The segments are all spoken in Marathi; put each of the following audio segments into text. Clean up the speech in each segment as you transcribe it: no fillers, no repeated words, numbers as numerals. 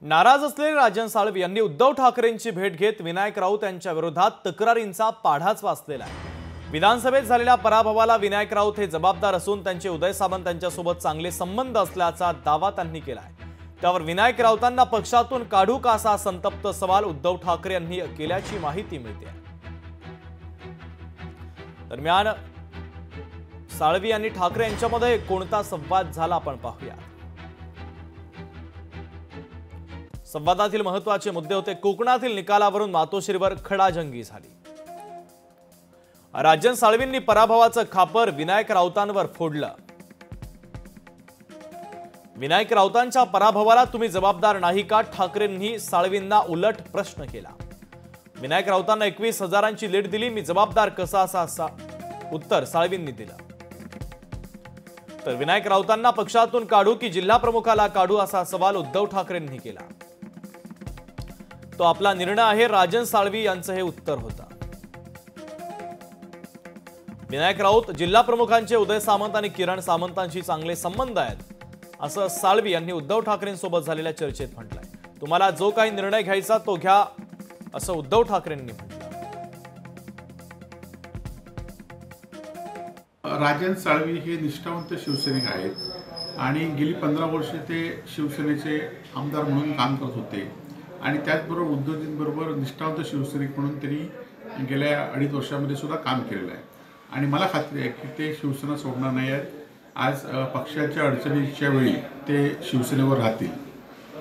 नाराज असलेले राजन साळवी यांनी उद्धव ठाकरेंची भेट घेत विनायक राऊत यांच्या विरोधात तक्रारींचा पाढाच वाचलेला आहे। विधानसभेत झालेल्या पराभवाला विनायक राऊत हे जबाबदार असून त्यांचे उदय सामंत यांच्यासोबत चांगले संबंध असल्याचा दावा त्यांनी केला आहे। त्यावर विनायक राऊतांना पक्षातून काढू का असा संतप्त सवाल उद्धव ठाकरे यांनी केल्याची माहिती मिळते आहे। दरम्यान साळवी यांनी ठाकरे यांच्यामध्ये कोणता संवाद झाला आपण पाहूया। संवादातील महत्त्वाचे मुद्दे होते। कोकणातील निकालावरून मातोश्रीवर खडाजंगी झाली। राजन साळवींनी पराभवाचं खापर विनायक राऊतांवर फोडलं। विनायक राऊतांच्या पराभवाला तुम्ही जबाबदार नाही का, ठाकरेंनी साळवींना उलट प्रश्न केला। विनायक राऊतांना 21,000ची लीड दिली, मी जबाबदार कसा असा उत्तर साळवींनी दिलं। तर विनायक राऊतांना पक्षातून काढू की जिल्हा प्रमुखाला काढू असा सवाल उद्धव ठाकरेंनी केला। तो आपला निर्णय आहे, राजन साळवी यांचं हे उत्तर होतं। विनायक राऊत जिल्हा प्रमुखांचे उदय सामंत आणि किरण सामंतांशी चांगले संबंध आहेत असं साळवी यांनी उद्धव ठाकरेंसोबत झालेल्या चर्चेत म्हटलंय। तुम्हाला जो काही निर्णय घ्यायचा तो घ्या असं उद्धव ठाकरेंनी म्हटलं। राजन साळवी हे निष्ठावंत शिवसैनिक आहेत आणि गेली 15 वर्षे ते शिवसेनेचे आमदार म्हणून काम करत होते आणि त्याचबरोबर उद्धवजींबरोबर निष्ठावंत शिवसैनिक म्हणून त्यांनी गेल्या 2.5 वर्षामध्ये सुद्धा काम केलेलं आहे आणि मला खात्री आहे की ते शिवसेना सोडणार नाही आहेत। आज पक्षाच्या अडचणीच्या वेळी ते शिवसेनेवर राहतील।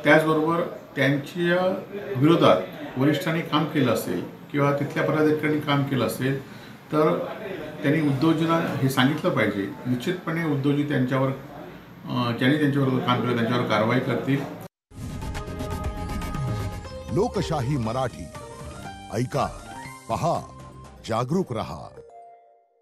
त्याचबरोबर त्यांच्या विरोधात वरिष्ठांनी काम केलं असेल किंवा तिथल्या पदाधिकाऱ्यांनी काम केलं असेल तर त्यांनी उद्धवजींना हे सांगितलं पाहिजे। निश्चितपणे उद्धवजी त्यांच्यावर ज्यांनी त्यांच्याबरोबर काम केलं त्यांच्यावर कारवाई करतील। लोकशाही मराठी ऐका, पहा, जागरूक रहा।